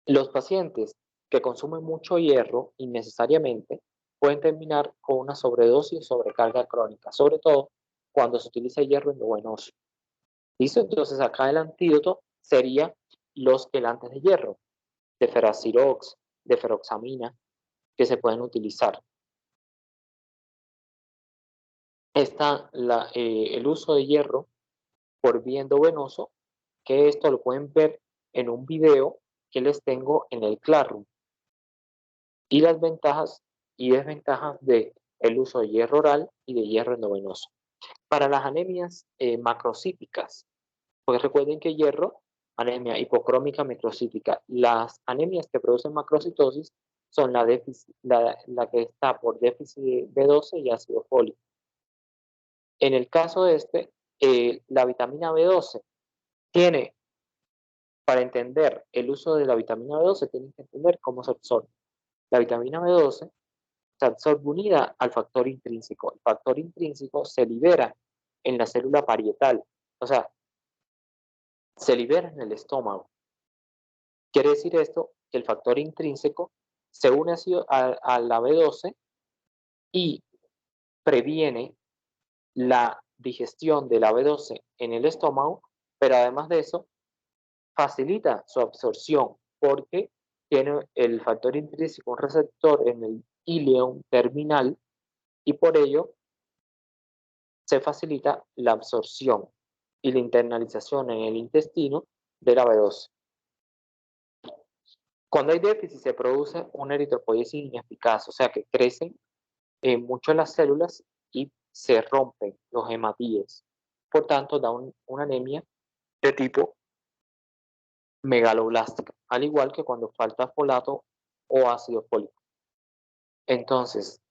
Los pacientes que consumen mucho hierro innecesariamente pueden terminar con una sobredosis o sobrecarga crónica, sobre todo cuando se utiliza hierro endovenoso. ¿Listo? Entonces acá el antídoto sería los quelantes de hierro, de feracirox, de feroxamina, que se pueden utilizar. Está el uso de hierro por vía endovenoso, que esto lo pueden ver en un video que les tengo en el Classroom. Y las ventajas y desventajas del uso de hierro oral y de hierro endovenoso. Para las anemias macrocíticas, pues recuerden que hierro, anemia hipocrómica macrocítica, las anemias que producen macrocitosis son la que está por déficit de B12 y ácido fólico. En el caso de la vitamina B12 tiene, para entender el uso de la vitamina B12, tienen que entender cómo se absorbe. La vitamina B12 se absorbe unida al factor intrínseco. El factor intrínseco se libera en la célula parietal, o sea, se libera en el estómago. Quiere decir esto que el factor intrínseco se une a la B12 y previene la digestión de la B12 en el estómago, pero además de eso, facilita su absorción porque tiene el factor intrínseco un receptor en el ileum terminal y por ello se facilita la absorción y la internalización en el intestino de la B12. Cuando hay déficit se produce una eritropoyesis ineficaz, o sea que crecen mucho las células y se rompen los hematíes. Por tanto, da una anemia de tipo megaloblástica, al igual que cuando falta folato o ácido fólico. Entonces,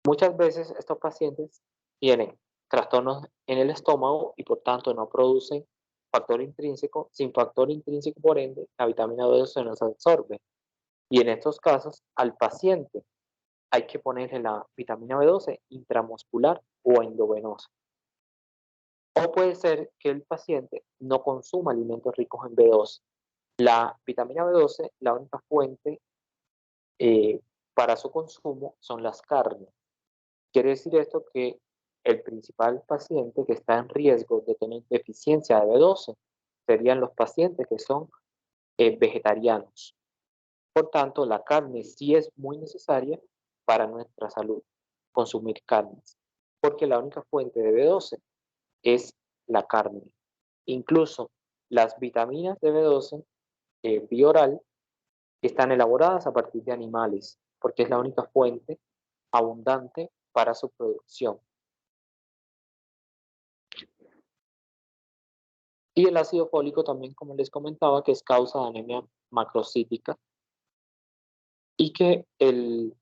muchas veces estos pacientes tienen trastornos en el estómago y por tanto no producen factor intrínseco. Sin factor intrínseco, por ende, la vitamina B12 no se absorbe. Y en estos casos, al paciente hay que ponerle la vitamina B12 intramuscular o endovenosa. O puede ser que el paciente no consuma alimentos ricos en B12. La vitamina B12, la única fuente para su consumo son las carnes. Quiere decir esto que el principal paciente que está en riesgo de tener deficiencia de B12 serían los pacientes que son vegetarianos. Por tanto, la carne sí es muy necesaria para nuestra salud, consumir carnes, porque la única fuente de B12 es la carne. Incluso las vitaminas de B12 bioral están elaboradas a partir de animales, porque es la única fuente abundante para su producción. Y el ácido fólico también, como les comentaba, que es causa de anemia macrocítica y que el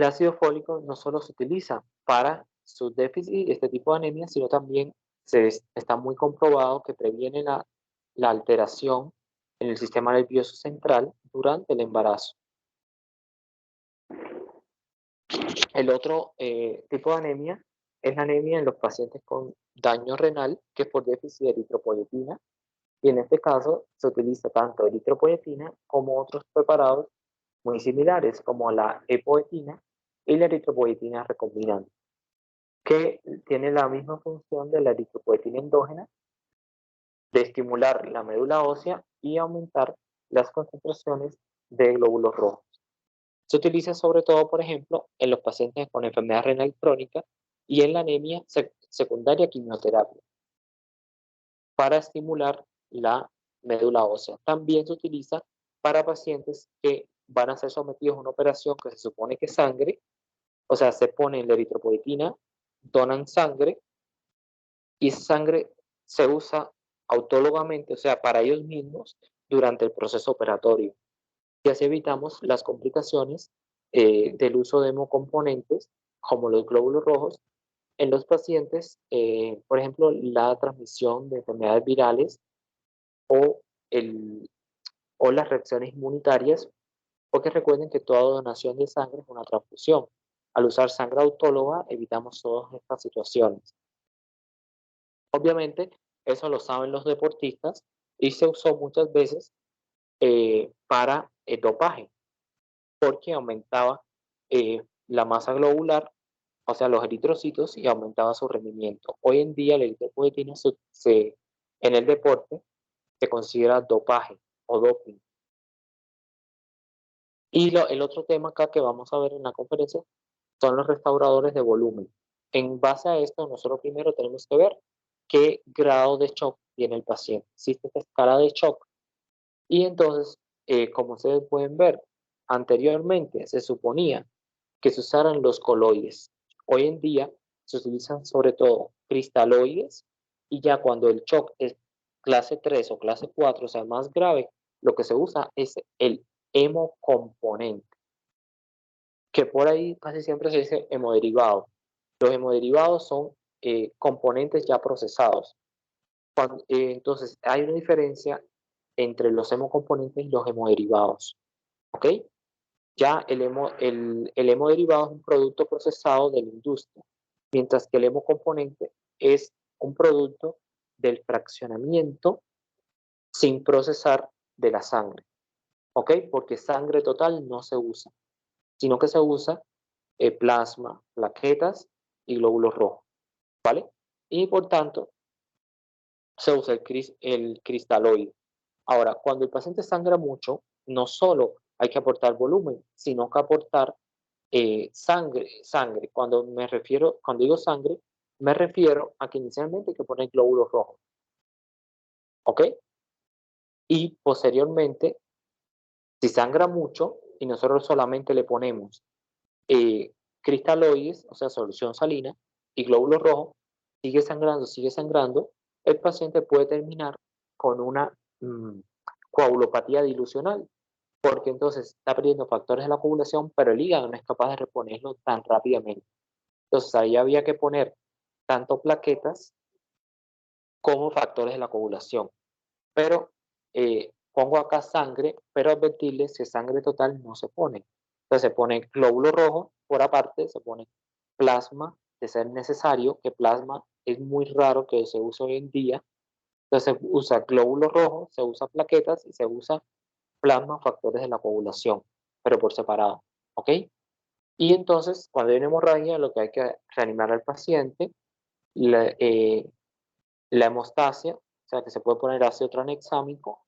ácido fólico no solo se utiliza para su déficit, este tipo de anemia, sino también está muy comprobado que previene la alteración en el sistema nervioso central durante el embarazo. El otro tipo de anemia es la anemia en los pacientes con daño renal, que es por déficit de eritropoyetina, y en este caso se utiliza tanto eritropoyetina como otros preparados muy similares, como la epoetina y la eritropoyetina recombinante, que tiene la misma función de la eritropoyetina endógena de estimular la médula ósea y aumentar las concentraciones de glóbulos rojos. Se utiliza sobre todo, por ejemplo, en los pacientes con enfermedad renal crónica y en la anemia secundaria a quimioterapia para estimular la médula ósea. También se utiliza para pacientes que van a ser sometidos a una operación que se supone que es sangre, o sea, se pone la eritropoyetina, donan sangre y esa sangre se usa autólogamente, o sea, para ellos mismos durante el proceso operatorio. Y así evitamos las complicaciones del uso de hemocomponentes como los glóbulos rojos en los pacientes, por ejemplo, la transmisión de enfermedades virales o, o las reacciones inmunitarias, porque recuerden que toda donación de sangre es una transfusión. Al usar sangre autóloga evitamos todas estas situaciones. Obviamente, eso lo saben los deportistas y se usó muchas veces para el dopaje, porque aumentaba la masa globular, o sea, los eritrocitos, y aumentaba su rendimiento. Hoy en día, la eritropoyetina en el deporte se considera dopaje o doping. Y el otro tema acá que vamos a ver en la conferencia son los restauradores de volumen. En base a esto, nosotros primero tenemos que ver qué grado de shock tiene el paciente. Existe esta escala de shock. Y entonces, como ustedes pueden ver, anteriormente se suponía que se usaran los coloides. Hoy en día se utilizan sobre todo cristaloides y ya cuando el shock es clase 3 o clase 4, o sea, más grave, lo que se usa es el hemocomponente, que por ahí casi siempre se dice hemoderivados. Los hemoderivados son componentes ya procesados. Entonces, hay una diferencia entre los hemocomponentes y los hemoderivados. ¿Ok? Ya el hemoderivado es un producto procesado de la industria, mientras que el hemocomponente es un producto del fraccionamiento sin procesar de la sangre. ¿Ok? Porque sangre total no se usa, sino que se usa plasma, plaquetas y glóbulos rojos. ¿Vale? Y por tanto, se usa el cristaloide. Ahora, cuando el paciente sangra mucho, no solo hay que aportar volumen, sino que aportar sangre. Cuando digo sangre, me refiero a que inicialmente hay que poner glóbulos rojos. ¿Ok? Y posteriormente, si sangra mucho y nosotros solamente le ponemos cristaloides, o sea, solución salina, y glóbulos rojos, sigue sangrando, el paciente puede terminar con una coagulopatía dilucional, porque entonces está perdiendo factores de la coagulación, pero el hígado no es capaz de reponerlo tan rápidamente. Entonces ahí había que poner tanto plaquetas como factores de la coagulación. Pero pongo acá sangre, pero advertirles que sangre total no se pone. Entonces se pone glóbulo rojo por aparte, se pone plasma de ser necesario, que plasma es muy raro que se use hoy en día. Entonces se usa glóbulo rojo, se usa plaquetas y se usa plasma factores de la coagulación, pero por separado, ¿ok? Y entonces, cuando hay una hemorragia, lo que hay que reanimar al paciente, la, la hemostasia, o sea, que se puede poner ácido tranexámico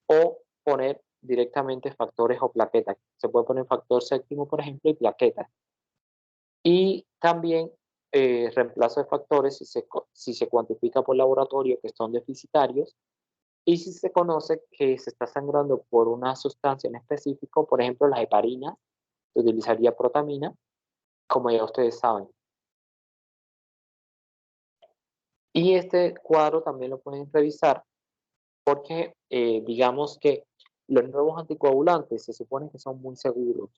o poner directamente factores o plaquetas. Se puede poner factor séptimo, por ejemplo, y plaquetas. Y también reemplazo de factores si se cuantifica por laboratorio que son deficitarios y si se conoce que se está sangrando por una sustancia en específico, por ejemplo, la heparina, se utilizaría protamina, como ya ustedes saben. Y este cuadro también lo pueden revisar porque digamos que los nuevos anticoagulantes se supone que son muy seguros,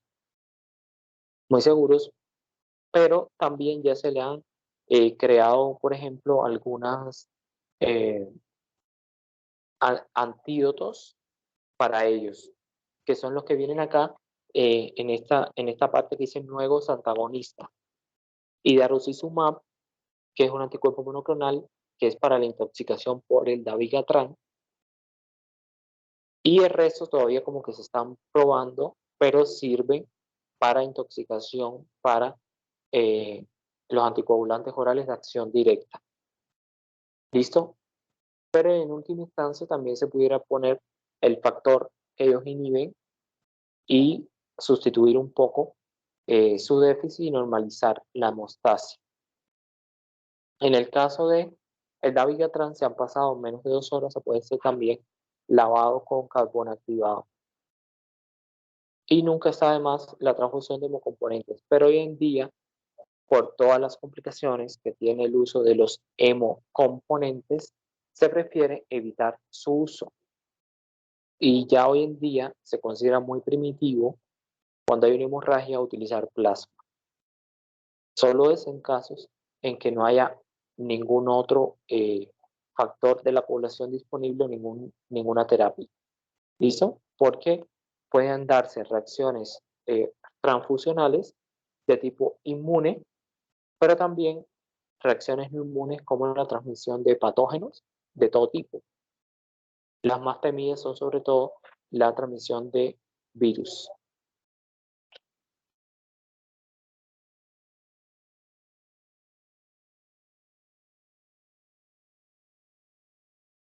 pero también ya se le han creado, por ejemplo, algunas eh, antídotos para ellos, que son los que vienen acá en esta parte que dice nuevos antagonistas. Y darucizumab, que es un anticuerpo monoclonal, que es para la intoxicación por el dabigatran. Y el resto todavía como que se están probando, pero sirven para intoxicación, para eh, los anticoagulantes orales de acción directa. ¿Listo? Pero en última instancia también se pudiera poner el factor que ellos inhiben y sustituir un poco su déficit y normalizar la hemostasia. En el caso de el dabigatran, se han pasado menos de 2 horas, se puede ser también lavado con carbón activado. Y nunca está de más la transfusión de hemocomponentes. Pero hoy en día, por todas las complicaciones que tiene el uso de los hemocomponentes, se prefiere evitar su uso. Y ya hoy en día se considera muy primitivo cuando hay una hemorragia utilizar plasma. Solo es en casos en que no haya ningún otro factor de la población disponible o ninguna terapia. ¿Listo? Porque pueden darse reacciones transfusionales de tipo inmune, pero también reacciones no inmunes como la transmisión de patógenos de todo tipo. Las más temidas son sobre todo la transmisión de virus.